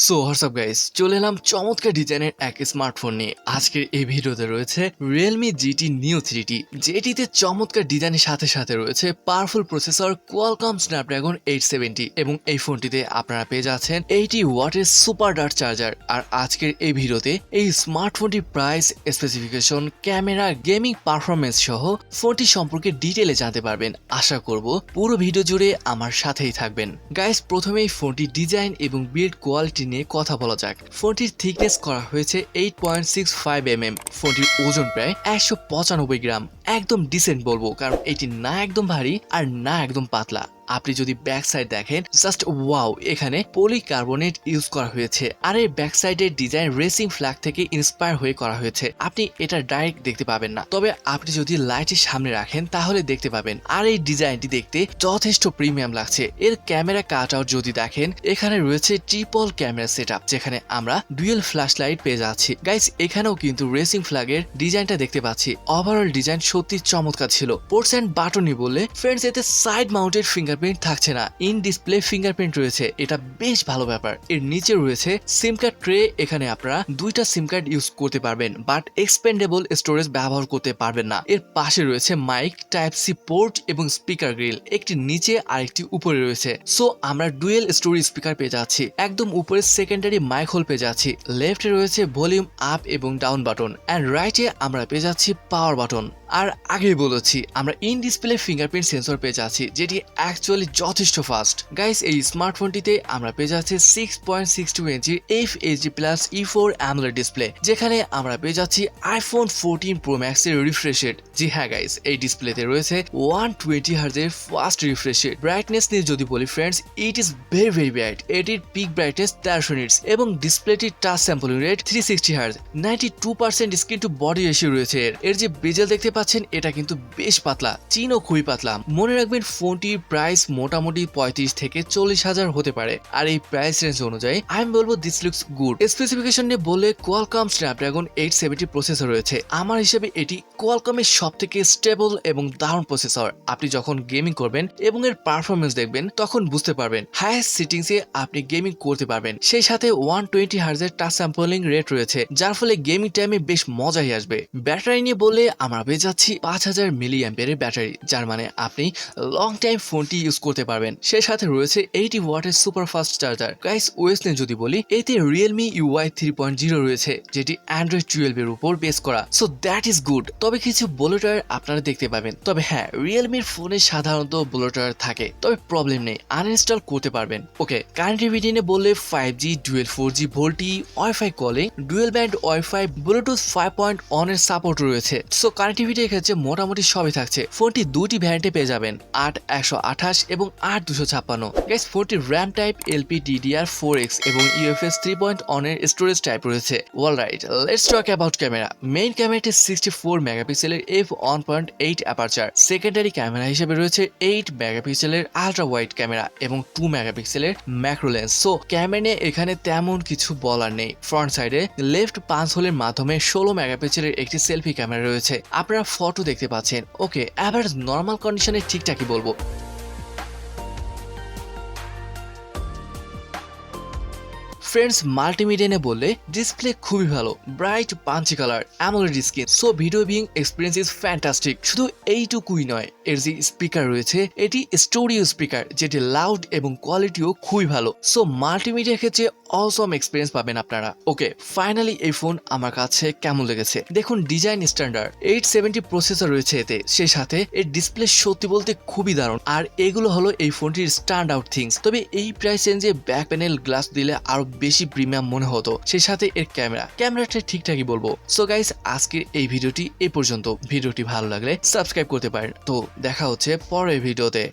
So WhatsApp guys, চলে এলাম চমৎকার ডিজাইনের এক স্মার্টফোন নিয়ে। আজকের এই ভিডিওতে রয়েছে Realme GT Neo3, যেটিতে চমৎকার ডিজাইনের সাথে সাথে রয়েছে পাওয়ারফুল প্রসেসর Qualcomm Snapdragon 870 এবং এই ফোনটিতে আপনারা পেয়ে যাচ্ছেন 80 ওয়াটের সুপার ডার্ট চার্জার। আর আজকের এই ভিডিওতে এই স্মার্টফোনটির price, specification, camera, gaming performance সহ ফোনটি সম্পর্কে ডিটেলে জানতে পারবেন। আশা করব পুরো ভিডিও জুড়ে আমার সাথেই থাকবেন। গাইস, প্রথমেই ফোনটির ডিজাইন এবং বিল্ড কোয়ালিটি নিয়ে কথা বলা যাক। ফোনটির থিকনেস করা হয়েছে 8.65 mm। ফোনটির ওজন প্রায় 195 গ্রাম। একদম ডিসেন্ট বলবো, কারণ এটি না একদম ভারী আর না একদম পাতলা। আপনি যদি ব্যাক সাইড দেখেন, জাস্ট ওয়াও, এখানে পলিকার্বনেট ইউজ করা হয়েছে। আর এই ব্যাক সাইডের ডিজাইন রেসিং ফ্ল্যাগ থেকে ইন্সপায়ার হয়ে করা হয়েছে। আপনি এটা ডাইরেক্ট দেখতে পাবেন না, তবে আপনি যদি লাইটের সামনে রাখেন তাহলে দেখতে পাবেন। আর এই ডিজাইনটি দেখতে যথেষ্ট প্রিমিয়াম লাগছে। এর ক্যামেরা কাট আউট যদি দেখেন, এখানে রয়েছে ট্রিপল ক্যামেরা সেটআপ, যেখানে আমরা ডুয়েল ফ্ল্যাশ লাইট পেয়ে যাচ্ছি। গাইস, এখানেও কিন্তু রেসিং ফ্ল্যাগের ডিজাইনটা দেখতে পাচ্ছি। ওভারঅল ডিজাইন সত্যি চমৎকার ছিল। পোর্টস এন্ড বাটনই বললে ফ্রেন্ডস, এতে সাইড মাউন্টেড ফিঙ্গারপ্রিন্ট থাকছে না, ইন ডিসপ্লে ফিঙ্গারপ্রিন্ট রয়েছে। এটা বেশ ভালো ব্যাপার। এর নিচে রয়েছে সিম কার্ড ট্রে। এখানে আপনারা দুইটা সিম কার্ড ইউজ করতে পারবেন, বাট এক্সপেন্ডেবল স্টোরেজ ব্যবহার করতে পারবেন না। এর পাশে রয়েছে মাইক, টাইপ সি পোর্ট এবং স্পিকার গ্রিল, একটি নিচে আর একটি উপরে রয়েছে। সো আমরা ডুয়েল স্টোরি স্পিকার পেয়ে যাচ্ছি। একদম উপরে সেকেন্ডারি মাইক হোল পেয়ে যাচ্ছি। লেফটে রয়েছে ভলিউম আপ এবং ডাউন বাটন, এন্ড রাইটে আমরা পেয়ে যাচ্ছি পাওয়ার বাটন। আর আগেই বলেছি, আমরা ইন ডিসপ্লে ফিঙ্গারপ্রিন্ট সেন্সর পেয়ে যাচ্ছি, যেটি অ্যাকচুয়ালি যথেষ্ট ফাস্ট। গাইস, এই স্মার্টফোনটিতে আমরা পেয়ে যাচ্ছি 6.62 ইঞ্চির FHD+ E4 AMOLED ডিসপ্লে, যেখানে আমরা পেয়ে যাচ্ছি আইফোন 14 Pro Max এর রিফ্রেশ রেট। জি হ্যাঁ গাইস, এই ডিসপ্লেতে রয়েছে 120 হার্জের ফাস্ট রিফ্রেশ রেট। ব্রাইটনেস নিয়ে যদি বলি friends, it is very very bright. এটির পিক ব্রাইটনেস 1300 নিটস এবং ডিসপ্লেটির touch sampling rate 360 hertz. 92% screen to body ratio রয়েছে। এর যে বেজেল দেখতে পাচ্ছেন, এটা কিন্তু বেশ পাতলা, চিনও খুবই পাতলা। মনে রাখবেন, ফোনটির প্রাইস মোটামুটি 35 থেকে 40 হাজার হতে পারে। আর এই প্রাইস রেঞ্জ অনুযায়ী আমি বলবো দিস লুকস গুড। স্পেসিফিকেশন নিয়ে বলে Qualcomm Snapdragon 870 প্রসেসর রয়েছে। আমার হিসেবে এটি কোয়ালকমের সব থেকে স্টেবল এবং দারুণ প্রসেসর। আপনি যখন গেমিং করবেন এবং এর পারফরমেন্স দেখবেন, তখন বুঝতে পারবেন হাইয়েস্ট সেটিংসে আপনি গেমিং করতে পারবেন। সেই সাথে 120 হার্জের টাচ স্যাম্পলিং রেট রয়েছে, যার ফলে গেমিং টাইমে বেশ মজাই আসবে। ব্যাটারি নিয়ে বলে আমরা পেয়ে যাচ্ছি 5000 মিলি অ্যাম্পিয়ারের ব্যাটারি, যার মানে আপনি লং টাইম ফোনটি ইউজ করতে পারবেন। সেই সাথে রয়েছে 80 ওয়াটের super fast charger. Guys, OS নিয়ে যদি বলি, এতে Realme UI 3.0 রয়েছে, যেটি Android 12 এর উপর বেস করা। So that is good. তবে কিছু ব্লোটওয়্যার আপনারা দেখতে পাবেন। তবে হ্যাঁ, Realme ফোনে সাধারণত ব্লোটওয়্যার থাকে, তবে প্রবলেম নেই, আনইনস্টল করতে পারবেন। ওকে, কানেক্টিভিটি নিয়ে বললে 5G, dual 4G VoLTE, wifi calling, dual band wifi, Bluetooth 5.1 এর সাপোর্ট রয়েছে। সো কানেক্টিভিটি এক্ষেত্রে মোটামুটি সবই থাকছে। ফোনটি দুটি ভ্যারিয়েন্টে পেয়ে যাবেন, 8/128 এবং 8/256। গাইস, ফোনটির র্যাম টাইপ LPDDR4X এবং UFS 3.1 এর স্টোরেজ টাইপ রয়েছে। Alright, let's talk about camera. Main ক্যামেরাটি 64 মেগাপিক্সেলের f1.8 অ্যাপারচার। সেকেন্ডারি ক্যামেরা হিসেবে রয়েছে 8 মেগাপিক্সেলের আলট্রা ওয়াইড ক্যামেরা এবং 2 মেগাপিক্সেলের ম্যাক্রো লেন্স। সো ক্যামেরা নিয়ে এখানে তেমন কিছু বলার নেই। ফ্রন্ট সাইডে লেফট পাঁচ হোলের মাধ্যমে 16 মেগাপিক্সেলের একটি সেলফি ক্যামেরা রয়েছে। আপনারা ফটো দেখতে পাচ্ছেন। ওকে, অ্যাভারেজ নর্মাল কন্ডিশনে ঠিকঠাকই বলবো। ফ্রেন্ডস, মাল্টিমিডিয়া নিয়ে বললে ডিসপ্লে খুবই ভালো, bright Panji colour, AMOLED screen. So video viewing experience is fantastic. শুধু এইটুকুই নয়, এর যে স্পিকার রয়েছে, এটি স্টুডিও স্পিকার, যেটি লাউড এবং কোয়ালিটিও খুবই ভালো। সো মাল্টিমিডিয়া ক্ষেত্রে অসম এক্সপিরিয়েন্স পাবেন আপনারা। ওকে, ফাইনালি এই ফোন আমার কাছে কেমন লেগেছে দেখুন। ডিজাইন স্ট্যান্ডার্ড, 870 প্রসেসর রয়েছে এতে। সেই সাথে এর ডিসপ্লে সত্যি বলতে খুবই দারুণ। আর এগুলো হলো এই ফোনটির স্ট্যান্ড আউট থিংস। তবে এই প্রাইস রেঞ্জে ব্যাক প্যানেল গ্লাস দিলে আরো বেশি প্রিমিয়াম মনে হতো। সেই সাথে এর ক্যামেরাটা ঠিকঠাকই বলবো। সো গাইস, আজকের এই ভিডিওটি এই পর্যন্ত। ভিডিওটি ভালো লাগলে সাবস্ক্রাইব করতে পারেন। তো দেখা হচ্ছে পরের ভিডিওতে।